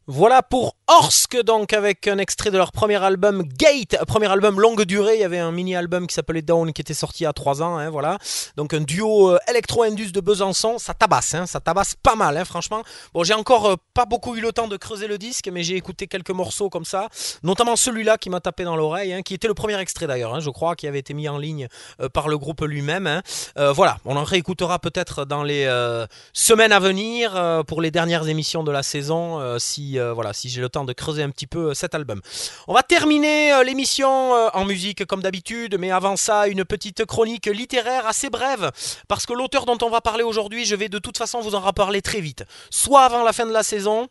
Voilà pour Orsk, donc avec un extrait de leur premier album Gate, premier album longue durée. Il y avait un mini-album qui s'appelait Down qui était sorti il y a 3 ans, hein, voilà. Donc un duo électro-indus de Besançon, ça tabasse, hein, ça tabasse pas mal, hein, franchement. Bon, j'ai encore pas beaucoup eu le temps de creuser le disque, mais j'ai écouté quelques morceaux comme ça, notamment celui-là qui m'a tapé dans l'oreille, hein, qui était le premier extrait d'ailleurs, hein, je crois, qui avait été mis en ligne par le groupe lui-même. Hein. Voilà, on en réécoutera peut-être dans les semaines à venir pour les dernières émissions de la saison, si j'ai le temps de creuser un petit peu cet album. On va terminer l'émission en musique comme d'habitude, mais avant ça, une petite chronique littéraire assez brève, parce que l'auteur dont on va parler aujourd'hui, je vais de toute façon vous en reparler très vite, soit avant la fin de la saison,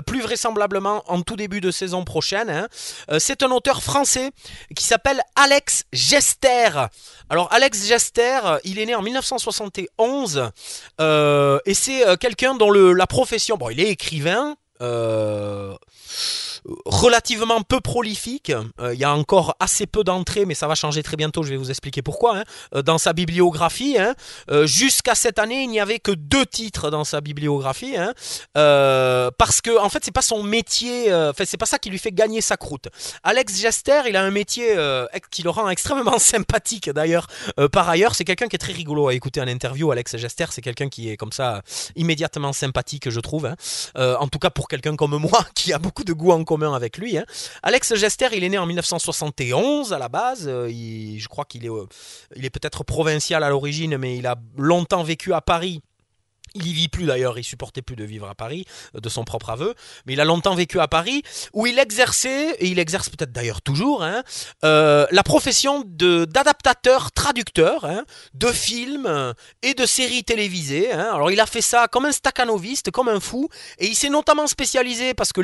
plus vraisemblablement en tout début de saison prochaine. Hein. C'est un auteur français qui s'appelle Alex Gester. Alors Alex Gester, il est né en 1971 et c'est quelqu'un dont la profession, bon, il est écrivain. Relativement peu prolifique. Il y a encore assez peu d'entrées, mais ça va changer très bientôt. Je vais vous expliquer pourquoi. Hein. Dans sa bibliographie, hein, jusqu'à cette année, il n'y avait que 2 titres dans sa bibliographie, hein, parce que en fait, c'est pas son métier. C'est pas ça qui lui fait gagner sa croûte. Alex Gester, il a un métier qui le rend extrêmement sympathique. D'ailleurs, par ailleurs, c'est quelqu'un qui est très rigolo à écouter en interview. Alex Gester, c'est quelqu'un qui est comme ça immédiatement sympathique, je trouve. Hein. En tout cas pour quelqu'un comme moi qui a beaucoup de goût en commun avec lui. Hein. Alex Gester, il est né en 1971 à la base. Je crois il est peut-être provincial à l'origine, mais il a longtemps vécu à Paris. Il y vit plus d'ailleurs, il supportait plus de vivre à Paris, de son propre aveu, mais il a longtemps vécu à Paris, où il exerçait, et il exerce peut-être d'ailleurs toujours, hein, la profession d'adaptateur, traducteur, hein, de films et de séries télévisées. Hein. Alors il a fait ça comme un stakhanoviste, comme un fou, et il s'est notamment spécialisé, parce que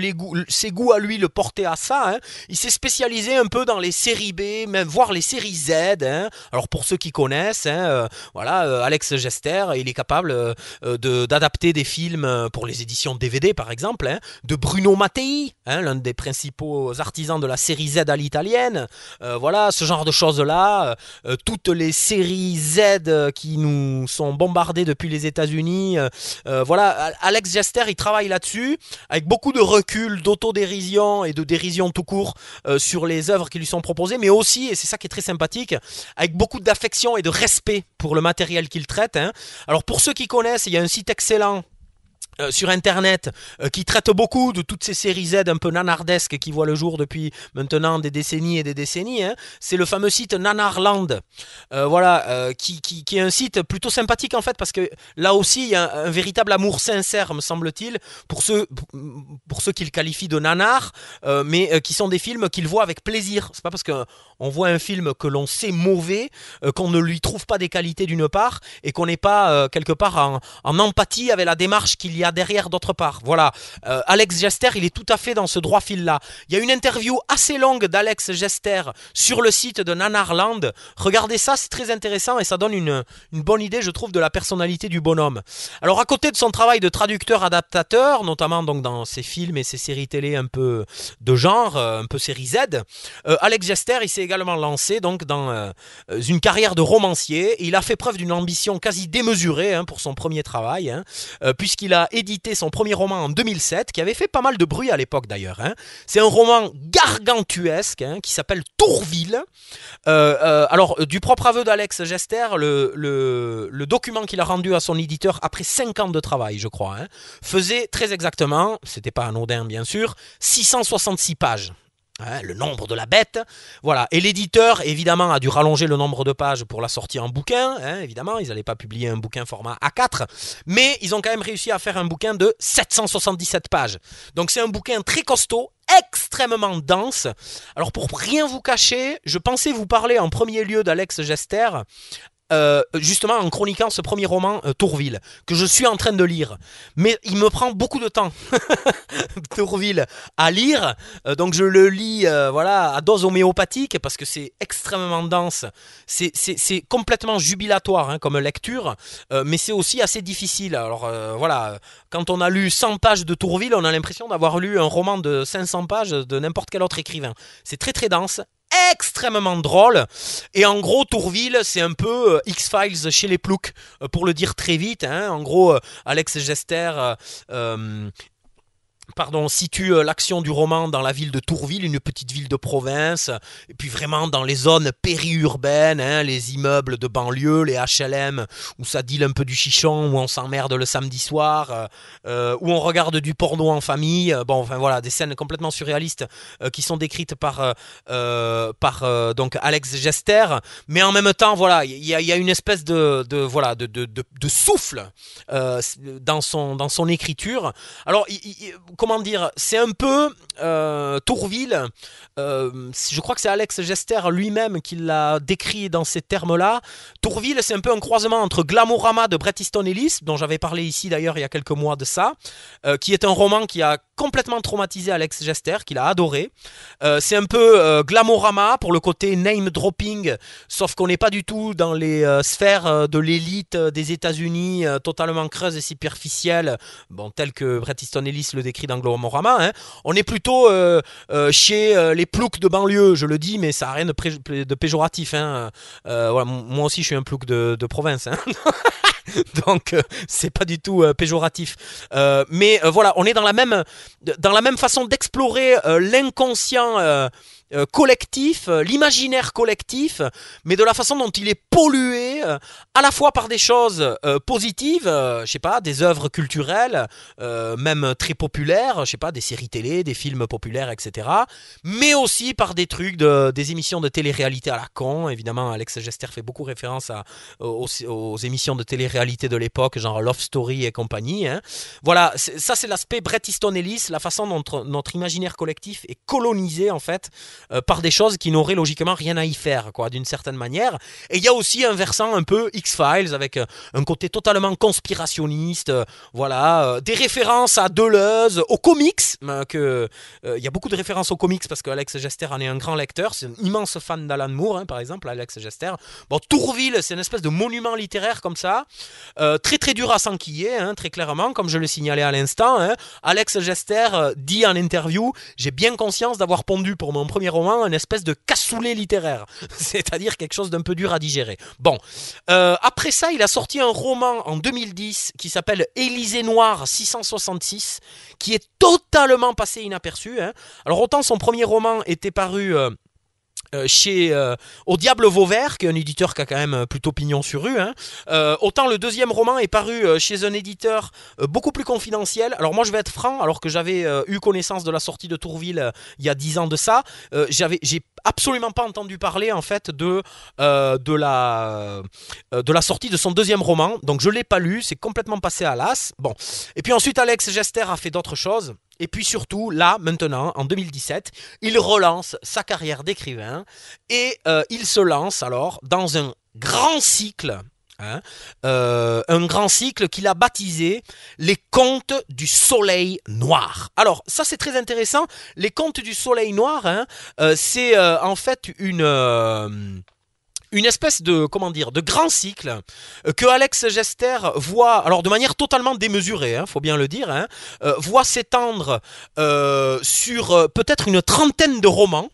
ses goûts à lui le portaient à ça, hein, il s'est spécialisé un peu dans les séries B, même voire les séries Z. Hein. Alors pour ceux qui connaissent, hein, voilà, Alex Gester, il est capable d'adapter des films pour les éditions DVD par exemple, hein, de Bruno Mattei, hein, l'un des principaux artisans de la série Z à l'italienne, voilà, ce genre de choses-là, toutes les séries Z qui nous sont bombardées depuis les États-Unis, voilà, Alex Gester, il travaille là-dessus, avec beaucoup de recul, d'autodérision et de dérision tout court sur les œuvres qui lui sont proposées, mais aussi, et c'est ça qui est très sympathique, avec beaucoup d'affection et de respect pour le matériel qu'il traite. Hein. Alors pour ceux qui connaissent, il y a un site excellent sur internet qui traite beaucoup de toutes ces séries Z un peu nanardesques qui voient le jour depuis maintenant des décennies et des décennies. Hein. C'est le fameux site Nanarland, voilà, qui est un site plutôt sympathique en fait parce que là aussi il y a un véritable amour sincère me semble-t-il pour ceux qui le qualifient de nanar, mais qui sont des films qu'ils voient avec plaisir. C'est pas parce qu'on voit un film que l'on sait mauvais qu'on ne lui trouve pas des qualités d'une part et qu'on n'est pas quelque part en empathie avec la démarche qu'il y a derrière d'autre part. Voilà, Alex Gester, il est tout à fait dans ce droit fil-là. Il y a une interview assez longue d'Alex Gester sur le site de Nanarland. Regardez ça, c'est très intéressant et ça donne une bonne idée, je trouve, de la personnalité du bonhomme. Alors, à côté de son travail de traducteur-adaptateur, notamment donc dans ses films et ses séries télé un peu de genre, un peu série Z, Alex Gester, il s'est également lancé donc dans une carrière de romancier. Et il a fait preuve d'une ambition quasi démesurée hein, pour son premier travail, hein, puisqu'il a édité son premier roman en 2007, qui avait fait pas mal de bruit à l'époque d'ailleurs. Hein. C'est un roman gargantuesque hein, qui s'appelle Tourville. Alors, du propre aveu d'Alex Gester, le document qu'il a rendu à son éditeur après 5 ans de travail, je crois, hein, faisait très exactement, c'était pas anodin bien sûr, 666 pages. Hein, le nombre de la bête, voilà. Et l'éditeur, évidemment, a dû rallonger le nombre de pages pour la sortie en bouquin, hein, évidemment. Ils n'allaient pas publier un bouquin format A4, mais ils ont quand même réussi à faire un bouquin de 777 pages. Donc c'est un bouquin très costaud, extrêmement dense. Alors pour rien vous cacher, je pensais vous parler en premier lieu d'Alex Gester, justement en chroniquant ce premier roman Tourville que je suis en train de lire, mais il me prend beaucoup de temps Tourville à lire, donc je le lis voilà à dose homéopathique parce que c'est extrêmement dense, c'est complètement jubilatoire hein, comme lecture, mais c'est aussi assez difficile. Alors voilà, quand on a lu 100 pages de Tourville, on a l'impression d'avoir lu un roman de 500 pages de n'importe quel autre écrivain. C'est très très dense, extrêmement drôle. Et en gros, Tourville, c'est un peu X-Files chez les ploucs, pour le dire très vite. Hein. En gros, Alex Gester, situe l'action du roman dans la ville de Tourville, une petite ville de province, et puis vraiment dans les zones périurbaines, hein, les immeubles de banlieue, les HLM, où ça deal un peu du chichon, où on s'emmerde le samedi soir, où on regarde du porno en famille, bon, enfin voilà, des scènes complètement surréalistes qui sont décrites par donc Alex Gester, mais en même temps, voilà, il y a une espèce de souffle dans son écriture. Alors, comment dire, c'est un peu Tourville. Je crois que c'est Alex Gester lui-même qui l'a décrit dans ces termes-là. Tourville, c'est un peu un croisement entre Glamorama de Bret Easton Ellis, dont j'avais parlé ici d'ailleurs il y a quelques mois de ça, qui est un roman qui a complètement traumatisé Alex Gester, qu'il a adoré. C'est un peu Glamorama pour le côté name dropping, sauf qu'on n'est pas du tout dans les sphères de l'élite des États-Unis, totalement creuses et superficielles, bon, tel que Bret Easton Ellis le décrit dans Glamorama. Hein. On est plutôt chez les ploucs de banlieue, je le dis, mais ça n'a rien de péjoratif. Hein. Voilà, moi aussi, je suis un plouc de province. Hein. Donc c'est pas du tout péjoratif, mais voilà, on est dans la même façon d'explorer l'inconscient collectif, l'imaginaire collectif, mais de la façon dont il est pollué à la fois par des choses positives, je sais pas, des œuvres culturelles, même très populaires, je sais pas, des séries télé, des films populaires, etc. Mais aussi par des trucs, des émissions de télé-réalité à la con. Évidemment, Alex Gester fait beaucoup référence aux émissions de télé-réalité de l'époque, genre Love Story et compagnie. Hein. Voilà, ça c'est l'aspect Bret Easton Ellis, la façon dont notre imaginaire collectif est colonisé en fait par des choses qui n'auraient logiquement rien à y faire, quoi, d'une certaine manière. Et il y a aussi un versant un peu X-Files avec un côté totalement conspirationniste, voilà, des références à Deleuze, aux comics, il y a beaucoup de références aux comics parce que Alex Gester en est un grand lecteur, c'est un immense fan d'Alan Moore, hein, par exemple, Alex Gester. Bon, Tourville, c'est une espèce de monument littéraire comme ça, très très dur à s'enquiller, hein, très clairement, comme je le signalais à l'instant. Hein. Alex Gester dit en interview, j'ai bien conscience d'avoir pondu pour mon premier roman une espèce de cassoulet littéraire, c'est-à-dire quelque chose d'un peu dur à digérer. Bon, après ça, il a sorti un roman en 2010 qui s'appelle Élysée Noire 666, qui est totalement passé inaperçu. Hein. Alors autant son premier roman était paru chez Au Diable Vauvert, qui est un éditeur qui a quand même plutôt pignon sur rue. Hein. Autant le deuxième roman est paru chez un éditeur beaucoup plus confidentiel. Alors moi je vais être franc, alors que j'avais eu connaissance de la sortie de Tourville il y a 10 ans de ça, j'ai absolument pas entendu parler en fait de la sortie de son deuxième roman. Donc je l'ai pas lu, c'est complètement passé à l'as. Bon. Et puis ensuite Alex Gester a fait d'autres choses. Et puis surtout, là, maintenant, en 2017, il relance sa carrière d'écrivain et il se lance alors dans un grand cycle. Hein, un grand cycle qu'il a baptisé Les Contes du Soleil Noir. Alors, ça c'est très intéressant. Les Contes du Soleil Noir, hein, c'est en fait une espèce de, comment dire, de grand cycle que Alex Gester voit, alors de manière totalement démesurée, faut bien le dire, voit s'étendre sur peut-être une trentaine de romans.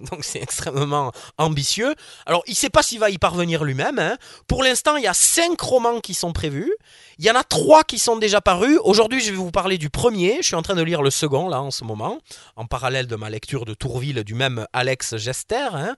Donc c'est extrêmement ambitieux. Alors il ne sait pas s'il va y parvenir lui-même. Hein. Pour l'instant, il y a 5 romans qui sont prévus. Il y en a 3 qui sont déjà parus. Aujourd'hui, je vais vous parler du premier. Je suis en train de lire le second, là, en ce moment, en parallèle de ma lecture de Tourville du même Alex Gester. Hein.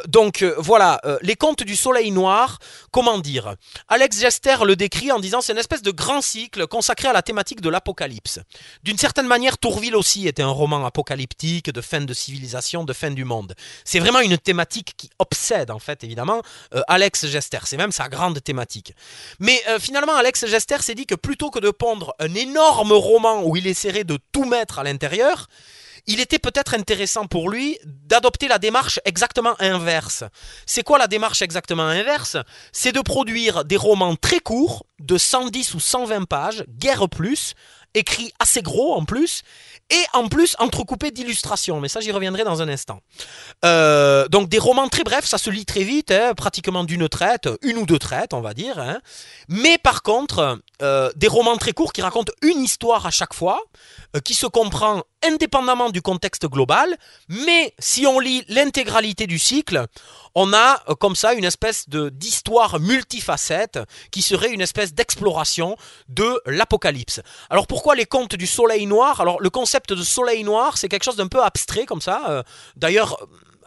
Donc, voilà, Les Contes du Soleil Noir, comment dire ? Alex Gester le décrit en disant c'est une espèce de grand cycle consacré à la thématique de l'apocalypse. D'une certaine manière, Tourville aussi était un roman apocalyptique, de fin de civilisation, de fin du monde. C'est vraiment une thématique qui obsède, en fait, évidemment, Alex Gester. C'est même sa grande thématique. Mais finalement, Alex Gester s'est dit que plutôt que de pondre un énorme roman où il essaierait de tout mettre à l'intérieur, il était peut-être intéressant pour lui d'adopter la démarche exactement inverse. C'est quoi la démarche exactement inverse ? C'est de produire des romans très courts, de 110 ou 120 pages, guère plus, écrits assez gros en plus, et en plus entrecoupés d'illustrations, mais ça j'y reviendrai dans un instant. Donc des romans très brefs, ça se lit très vite, hein, pratiquement d'une traite, une ou deux traites on va dire, hein. Mais par contre, des romans très courts qui racontent une histoire à chaque fois, qui se comprend indépendamment du contexte global, mais si on lit l'intégralité du cycle, on a comme ça une espèce d'histoire multifacette qui serait une espèce d'exploration de l'apocalypse. Alors pourquoi les contes du soleil noir? Alors le concept de soleil noir, c'est quelque chose d'un peu abstrait comme ça. D'ailleurs,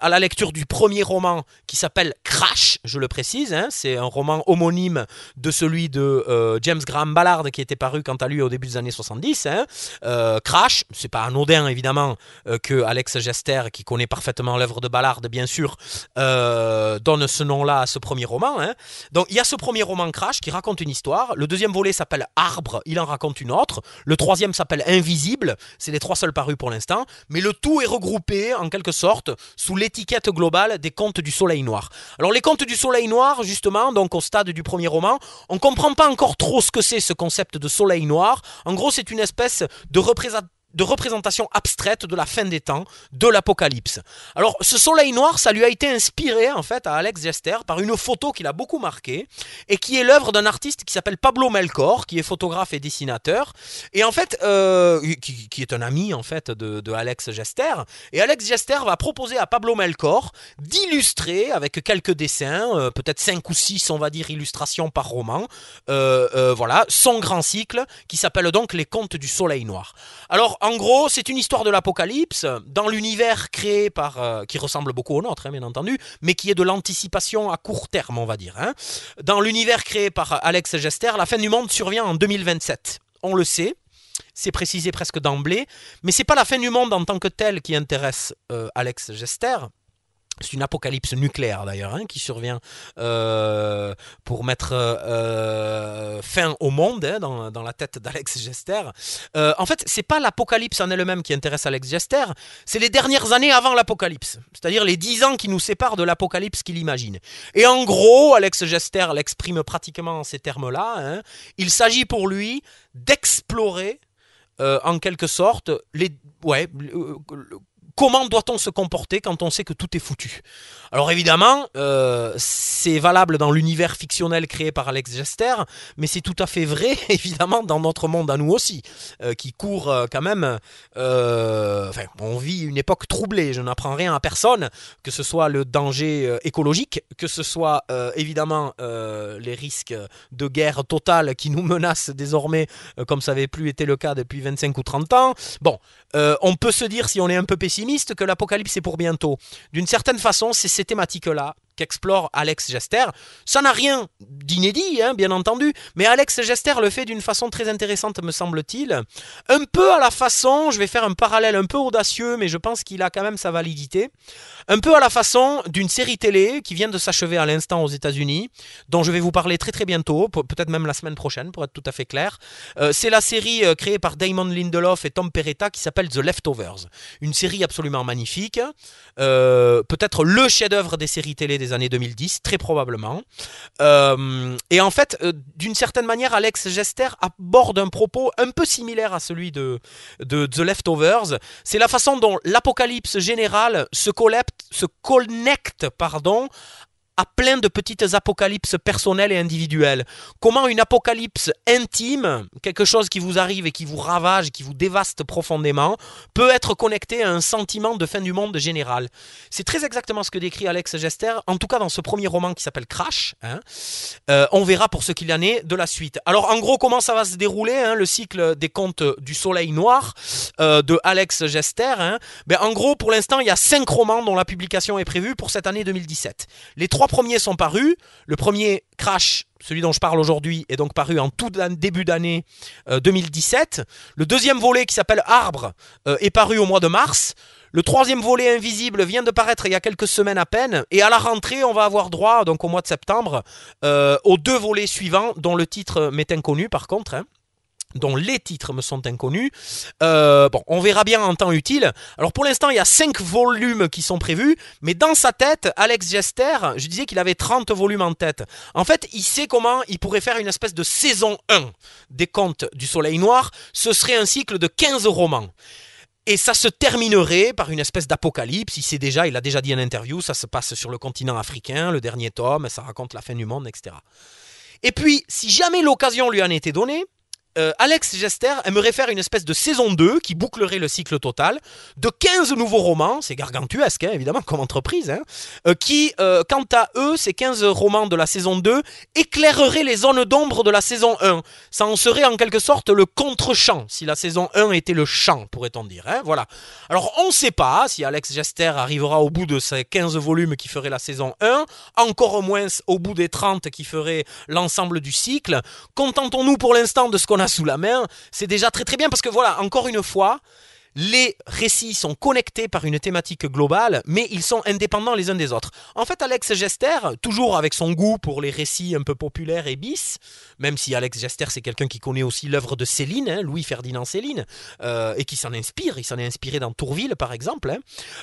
à la lecture du premier roman qui s'appelle Crash, je le précise, hein, c'est un roman homonyme de celui de James Graham Ballard qui était paru quant à lui au début des années 70. Hein. Crash, c'est pas anodin évidemment que Alex Gester, qui connaît parfaitement l'œuvre de Ballard bien sûr, donne ce nom-là à ce premier roman. Hein. Donc il y a ce premier roman Crash qui raconte une histoire, le deuxième volet s'appelle Arbre, il en raconte une autre, le troisième s'appelle Invisible, c'est les 3 seuls parus pour l'instant, mais le tout est regroupé en quelque sorte sous l'étiquette globale des contes du soleil noir. Alors les contes du soleil noir, justement, donc au stade du premier roman, on ne comprend pas encore trop ce que c'est ce concept de soleil noir. En gros, c'est une espèce de représentation abstraite de la fin des temps, de l'apocalypse. Alors, ce soleil noir, ça lui a été inspiré, en fait, à Alex Gester, par une photo qui l'a beaucoup marqué, et qui est l'œuvre d'un artiste qui s'appelle Pablo Melchor, qui est photographe et dessinateur, et en fait, qui est un ami, en fait, de Alex Gester, et Alex Gester va proposer à Pablo Melchor d'illustrer, avec quelques dessins, peut-être 5 ou 6, on va dire, illustrations par roman, voilà, son grand cycle, qui s'appelle donc Les Contes du Soleil Noir. Alors, en gros, c'est une histoire de l'apocalypse dans l'univers créé par, qui ressemble beaucoup au nôtre, hein, bien entendu, mais qui est de l'anticipation à court terme, on va dire. Hein. Dans l'univers créé par Alex Gester, la fin du monde survient en 2027. On le sait, c'est précisé presque d'emblée, mais c'est pas la fin du monde en tant que telle qui intéresse Alex Gester. C'est une apocalypse nucléaire d'ailleurs hein, qui survient pour mettre fin au monde hein, dans la tête d'Alex Gester. En fait, c'est pas l'apocalypse en elle-même qui intéresse Alex Gester, c'est les dernières années avant l'apocalypse, c'est-à-dire les 10 ans qui nous séparent de l'apocalypse qu'il imagine. Et en gros, Alex Gester l'exprime pratiquement en ces termes-là. Hein, il s'agit pour lui d'explorer en quelque sorte comment doit-on se comporter quand on sait que tout est foutu? Alors évidemment, c'est valable dans l'univers fictionnel créé par Alex Gester, mais c'est tout à fait vrai, évidemment, dans notre monde à nous aussi, qui court quand même... on vit une époque troublée, je n'apprends rien à personne, que ce soit le danger écologique, que ce soit évidemment les risques de guerre totale qui nous menacent désormais, comme ça n'avait plus été le cas depuis 25 ou 30 ans. Bon, on peut se dire, si on est un peu pessimiste, que l'apocalypse est pour bientôt. D'une certaine façon, c'est ces thématiques-là qu'explore Alex Gester. Ça n'a rien d'inédit, hein, bien entendu, mais Alex Gester le fait d'une façon très intéressante, me semble-t-il. Un peu à la façon, je vais faire un parallèle un peu audacieux, mais je pense qu'il a quand même sa validité, un peu à la façon d'une série télé qui vient de s'achever à l'instant aux États-Unis, dont je vais vous parler très très bientôt, peut-être même la semaine prochaine, pour être tout à fait clair. C'est la série créée par Damon Lindelof et Tom Peretta qui s'appelle The Leftovers. Une série absolument magnifique, peut-être le chef-d'œuvre des séries télé des années 2010, très probablement. Et en fait, d'une certaine manière, Alex Gester aborde un propos un peu similaire à celui de The Leftovers. C'est la façon dont l'apocalypse générale se connecte à plein de petites apocalypses personnelles et individuelles. Comment une apocalypse intime, quelque chose qui vous arrive et qui vous ravage, qui vous dévaste profondément, peut être connectée à un sentiment de fin du monde général. C'est très exactement ce que décrit Alex Gester, en tout cas dans ce premier roman qui s'appelle Crash. Hein. On verra pour ce qu'il y en est de la suite. Alors en gros, comment ça va se dérouler, hein, le cycle des contes du soleil noir de Alex Gester. Hein. En gros, pour l'instant, il y a 5 romans dont la publication est prévue pour cette année 2017. Les 3 premiers sont parus. Le premier, Crash, celui dont je parle aujourd'hui, est donc paru en tout début d'année 2017. Le deuxième volet, qui s'appelle Arbre, est paru au mois de mars. Le troisième volet, Invisible, vient de paraître il y a quelques semaines à peine. Et à la rentrée, on va avoir droit, donc au mois de septembre, aux 2 volets suivants, dont le titre m'est inconnu par contre, hein, dont les titres me sont inconnus. On verra bien en temps utile. Alors pour l'instant, il y a 5 volumes qui sont prévus, mais dans sa tête, Alex Gester, je disais qu'il avait 30 volumes en tête. En fait, il sait comment il pourrait faire une espèce de saison 1 des Contes du Soleil Noir. Ce serait un cycle de 15 romans. Et ça se terminerait par une espèce d'apocalypse. Il a déjà dit en interview, ça se passe sur le continent africain, le dernier tome, ça raconte la fin du monde, etc. Et puis, si jamais l'occasion lui en était donnée, Alex Gester aimerait faire une espèce de saison 2 qui bouclerait le cycle total de 15 nouveaux romans, c'est gargantuesque évidemment comme entreprise, qui quant à eux, ces 15 romans de la saison 2 éclaireraient les zones d'ombre de la saison 1. Ça en serait en quelque sorte le contre-champ, si la saison 1 était le champ, pourrait-on dire. Voilà. Alors on ne sait pas si Alex Gester arrivera au bout de ces 15 volumes qui feraient la saison 1, encore moins au bout des 30 qui feraient l'ensemble du cycle. Contentons-nous pour l'instant de ce qu'on a sous la main, c'est déjà très très bien parce que voilà, encore une fois, les récits sont connectés par une thématique globale, mais ils sont indépendants les uns des autres. En fait, Alex Gester, toujours avec son goût pour les récits un peu populaires et bis, même si Alex Gester c'est quelqu'un qui connaît aussi l'œuvre de Céline, Louis-Ferdinand Céline, et qui s'en inspire, il s'en est inspiré dans Tourville par exemple,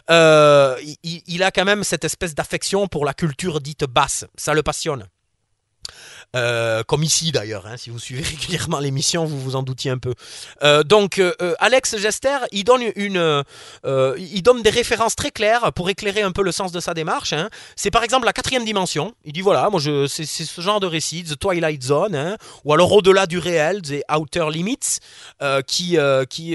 il a quand même cette espèce d'affection pour la culture dite basse, ça le passionne. Comme ici d'ailleurs, si vous suivez régulièrement l'émission, vous vous en doutiez un peu. Donc Alex Gester, il donne des références très claires pour éclairer un peu le sens de sa démarche. C'est par exemple la 4e dimension. Il dit voilà, moi c'est ce genre de récit, The Twilight Zone, ou alors au-delà du réel, The Outer Limits, qui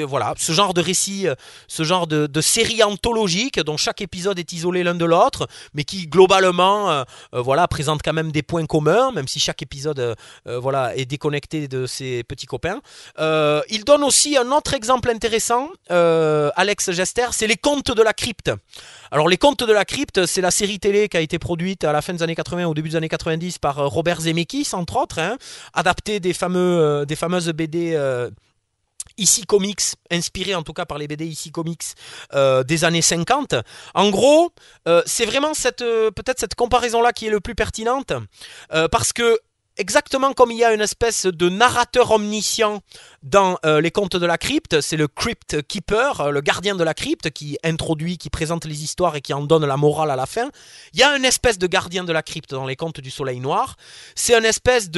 voilà, ce genre de récit, ce genre de série anthologique dont chaque épisode est isolé l'un de l'autre, mais qui globalement, voilà, présente quand même des points communs, même si chaque épisode voilà, est déconnecté de ses petits copains. Il donne aussi un autre exemple intéressant, Alex Gester, c'est les Contes de la Crypte. Alors les Contes de la Crypte, c'est la série télé qui a été produite à la fin des années 80, au début des années 90 par Robert Zemeckis entre autres, adapté des fameuses BD Ici Comics, inspiré en tout cas par les BD Ici Comics des années 50. En gros, c'est vraiment peut-être cette comparaison-là qui est le plus pertinente, parce que exactement comme il y a une espèce de narrateur omniscient dans les Contes de la Crypte, c'est le Crypt Keeper, le gardien de la crypte qui introduit, qui présente les histoires et qui en donne la morale à la fin. Il y a une espèce de gardien de la crypte dans les Contes du Soleil Noir. C'est une espèce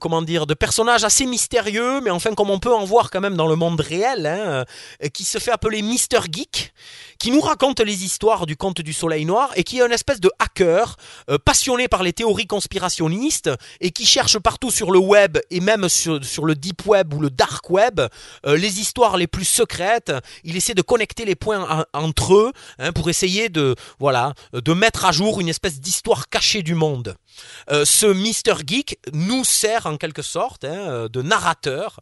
comment dire, de personnage assez mystérieux, mais enfin comme on peut en voir quand même dans le monde réel, qui se fait appeler Mr. Geek, qui nous raconte les histoires du Conte du Soleil Noir et qui est une espèce de hacker passionné par les théories conspirationnistes et qui cherche partout sur le web et même sur le deep web ou le dark web les histoires les plus secrètes. Il essaie de connecter les points entre eux pour essayer de mettre à jour une espèce d'histoire cachée du monde. Ce Mr. Geek nous sert en quelque sorte de narrateur.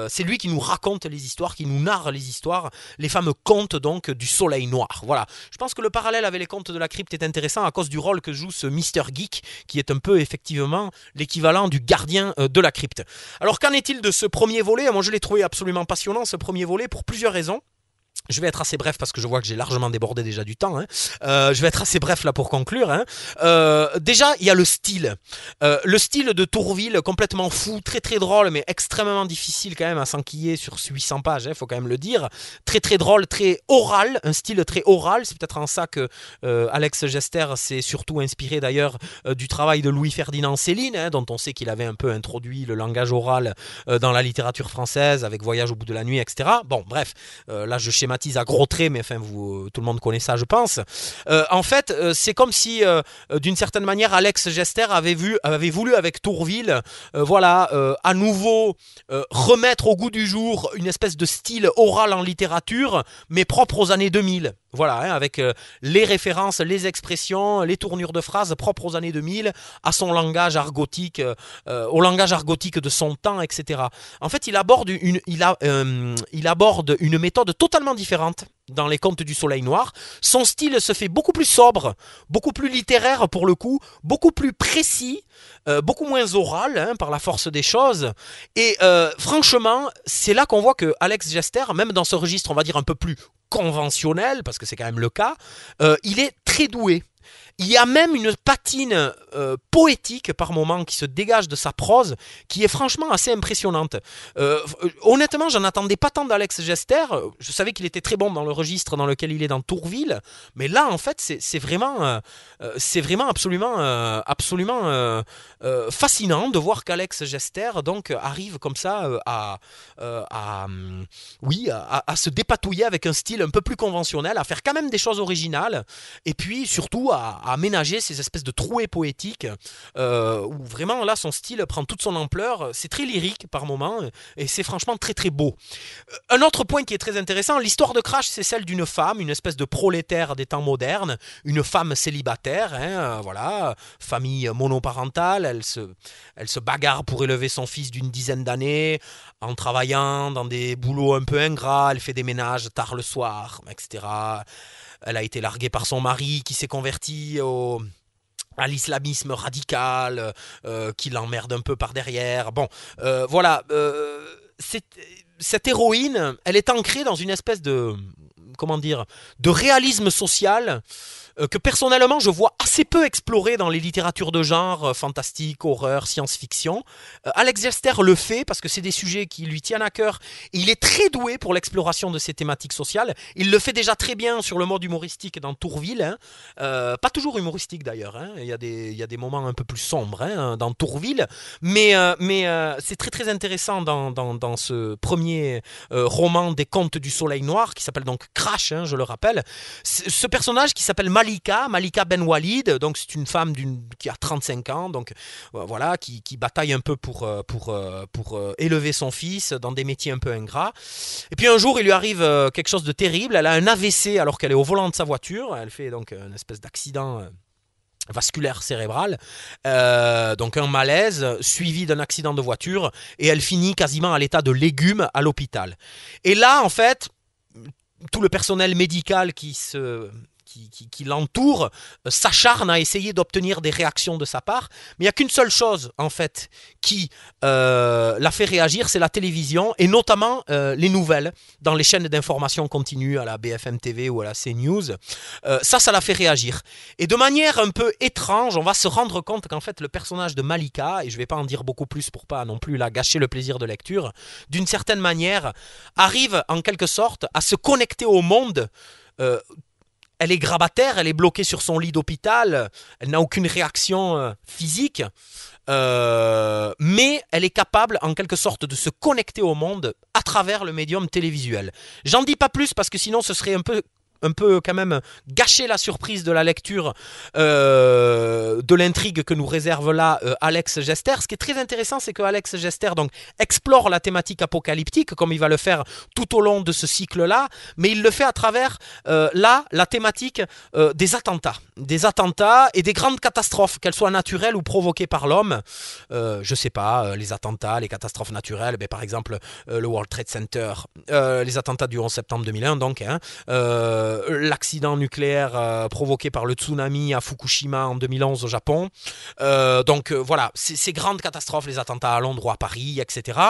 C'est lui qui nous raconte les histoires, qui nous narre les histoires, les fameux contes donc du Soleil Noir. Voilà. Je pense que le parallèle avec les Contes de la Crypte est intéressant à cause du rôle que joue ce Mr. Geek, qui est un peu effectivement l'équivalent du gardien de la crypte. Alors qu'en est-il de ce premier volet ? Moi je l'ai trouvé absolument passionnant, ce premier volet, pour plusieurs raisons. Je vais être assez bref parce que je vois que j'ai largement débordé déjà du temps. Je vais être assez bref là pour conclure. Déjà, il y a le style. Le style de Tourville, complètement fou, très très drôle, mais extrêmement difficile quand même à s'enquiller sur 800 pages, faut quand même le dire. Très très drôle, très oral, un style très oral. C'est peut-être en ça que Alex Gester s'est surtout inspiré d'ailleurs du travail de Louis-Ferdinand Céline, dont on sait qu'il avait un peu introduit le langage oral dans la littérature française avec Voyage au bout de la nuit, etc. Bon, bref, là je schématise à gros traits, mais enfin tout le monde connaît ça, je pense. En fait, c'est comme si, d'une certaine manière, Alex Gester avait voulu avec Tourville, à nouveau remettre au goût du jour une espèce de style oral en littérature, mais propre aux années 2000. Voilà, avec les références, les expressions, les tournures de phrases propres aux années 2000, à son langage argotique, au langage argotique de son temps, etc. En fait, il aborde une méthode totalement différente dans les Contes du Soleil Noir. Son style se fait beaucoup plus sobre, beaucoup plus littéraire pour le coup, beaucoup plus précis, beaucoup moins oral par la force des choses. Et franchement, c'est là qu'on voit que Alex Gester, même dans ce registre, on va dire un peu plus conventionnel, parce que c'est quand même le cas, il est très doué. Il y a même une patine poétique par moment qui se dégage de sa prose, qui est franchement assez impressionnante. Honnêtement, j'en attendais pas tant d'Alex Gester. Je savais qu'il était très bon dans le registre dans lequel il est dans Tourville, mais là, en fait, c'est vraiment absolument fascinant de voir qu'Alex Gester donc arrive comme ça à se dépatouiller avec un style un peu plus conventionnel, à faire quand même des choses originales, et puis surtout à aménager ces espèces de trouées poétiques où vraiment là son style prend toute son ampleur. C'est très lyrique par moments et c'est franchement très très beau. Un autre point qui est très intéressant, l'histoire de Crash, c'est celle d'une femme, une espèce de prolétaire des temps modernes, une femme célibataire, voilà, famille monoparentale, elle se bagarre pour élever son fils d'une dizaine d'années, en travaillant dans des boulots un peu ingrats, elle fait des ménages tard le soir, etc. Elle a été larguée par son mari qui s'est converti à l'islamisme radical, qui l'emmerde un peu par derrière. Bon, voilà. Cette héroïne, elle est ancrée dans une espèce de, comment dire, de réalisme social que personnellement je vois assez peu exploré dans les littératures de genre, fantastique, horreur, science-fiction. Alex Gester le fait parce que c'est des sujets qui lui tiennent à cœur et il est très doué pour l'exploration de ces thématiques sociales. Il le fait déjà très bien sur le mode humoristique dans Tourville, pas toujours humoristique d'ailleurs, il y a des moments un peu plus sombres dans Tourville, mais c'est très très intéressant dans ce premier roman des Contes du Soleil Noir qui s'appelle donc Crash, je le rappelle. Ce personnage qui s'appelle Malika Ben Walid, donc c'est une femme qui a 35 ans, donc voilà, qui bataille un peu pour élever son fils dans des métiers un peu ingrats. Et puis un jour, il lui arrive quelque chose de terrible. Elle a un AVC alors qu'elle est au volant de sa voiture. Elle fait donc une espèce d'accident vasculaire cérébral, donc un malaise suivi d'un accident de voiture, et elle finit quasiment à l'état de légume à l'hôpital. Et là, en fait, tout le personnel médical qui l'entoure s'acharne à essayer d'obtenir des réactions de sa part, mais il n'y a qu'une seule chose en fait qui la fait réagir, c'est la télévision et notamment les nouvelles dans les chaînes d'information continue à la BFM TV ou à la CNews. Ça la fait réagir et de manière un peu étrange on va se rendre compte qu'en fait le personnage de Malika, et je ne vais pas en dire beaucoup plus pour pas non plus la gâcher le plaisir de lecture, d'une certaine manière arrive en quelque sorte à se connecter au monde. Elle est grabataire, elle est bloquée sur son lit d'hôpital, elle n'a aucune réaction physique, mais elle est capable en quelque sorte de se connecter au monde à travers le médium télévisuel. J'en dis pas plus parce que sinon ce serait un peu quand même gâcher la surprise de la lecture de l'intrigue que nous réserve là Alex Gester. Ce qui est très intéressant, c'est que Alex Gester donc explore la thématique apocalyptique comme il va le faire tout au long de ce cycle-là, mais il le fait à travers la thématique des attentats et des grandes catastrophes, qu'elles soient naturelles ou provoquées par l'homme. Je sais pas, les attentats, les catastrophes naturelles, par exemple le World Trade Center, les attentats du 11 septembre 2001 donc, l'accident nucléaire provoqué par le tsunami à Fukushima en 2011 au Japon. Donc voilà, ces grandes catastrophes, les attentats à Londres ou à Paris, etc.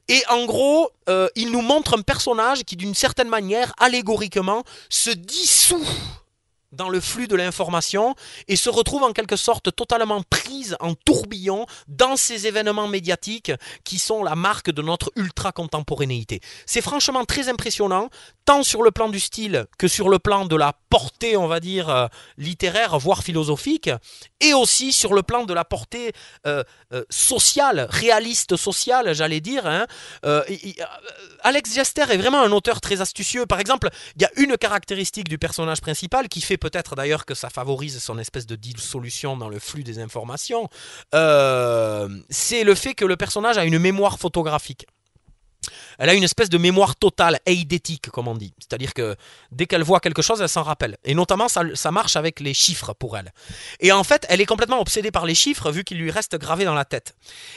Et en gros, il nous montre un personnage qui d'une certaine manière, allégoriquement, se dissout dans le flux de l'information et se retrouve en quelque sorte totalement prise en tourbillon dans ces événements médiatiques qui sont la marque de notre ultra-contemporanéité. C'est franchement très impressionnant, tant sur le plan du style que sur le plan de la portée, on va dire, littéraire, voire philosophique, et aussi sur le plan de la portée sociale, réaliste sociale, j'allais dire. Alex Gester est vraiment un auteur très astucieux. Par exemple, il y a une caractéristique du personnage principal qui fait peut-être d'ailleurs que ça favorise son espèce de dissolution dans le flux des informations. C'est le fait que le personnage a une mémoire photographique. Elle a une espèce de mémoire totale, eidétique comme on dit. C'est-à-dire que dès qu'elle voit quelque chose, elle s'en rappelle. Et notamment, ça marche avec les chiffres pour elle. Et en fait, elle est complètement obsédée par les chiffres vu qu'ils lui restent gravés dans la tête.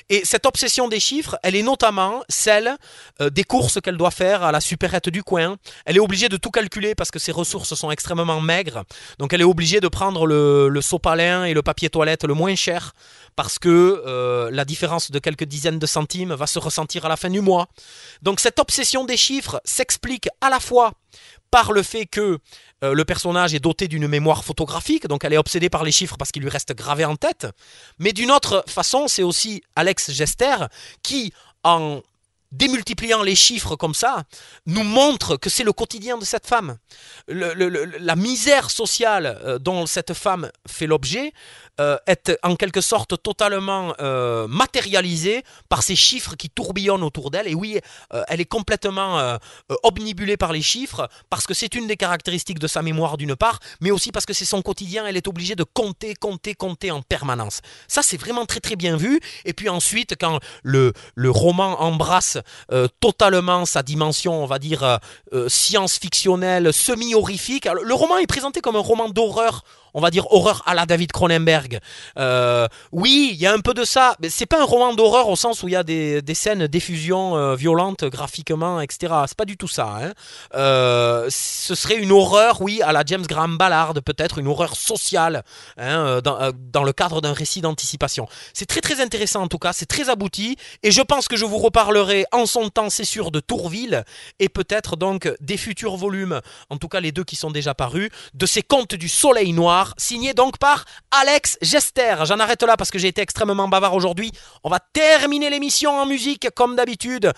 Et cette obsession des chiffres, elle est notamment celle des courses qu'elle doit faire à la supérette du coin. Elle est obligée de tout calculer parce que ses ressources sont extrêmement maigres. Donc elle est obligée de prendre le sopalin et le papier toilette le moins cher parce que la différence de quelques dizaines de centimes va se ressentir à la fin du mois. Donc cette obsession des chiffres s'explique à la fois par le fait que le personnage est doté d'une mémoire photographique, donc elle est obsédée par les chiffres parce qu'ils lui restent gravés en tête, mais d'une autre façon, c'est aussi Alex Gester qui, en démultipliant les chiffres comme ça, nous montre que c'est le quotidien de cette femme. La misère sociale dont cette femme fait l'objet est en quelque sorte totalement matérialisée par ces chiffres qui tourbillonnent autour d'elle. Et oui, elle est complètement obnubilée par les chiffres, parce que c'est une des caractéristiques de sa mémoire d'une part, mais aussi parce que c'est son quotidien, elle est obligée de compter, compter, compter en permanence. Ça, c'est vraiment très très bien vu. Et puis ensuite, quand le roman embrasse totalement sa dimension, on va dire, science-fictionnelle, semi-horrifique. Alors, le roman est présenté comme un roman d'horreur, on va dire horreur à la David Cronenberg. Oui, il y a un peu de ça, mais c'est pas un roman d'horreur au sens où il y a des scènes d'effusion violentes graphiquement, etc. C'est pas du tout ça. Hein. Ce serait une horreur, oui, à la James Graham Ballard, peut-être une horreur sociale, hein, dans le cadre d'un récit d'anticipation. C'est très très intéressant en tout cas, c'est très abouti, et je pense que je vous reparlerai en son temps, c'est sûr, de Tourville, et peut-être donc des futurs volumes, en tout cas les deux qui sont déjà parus, de ces Contes du Soleil Noir, signés donc par Alex Gester. J'en arrête là parce que j'ai été extrêmement bavard aujourd'hui. On va terminer l'émission en musique comme d'habitude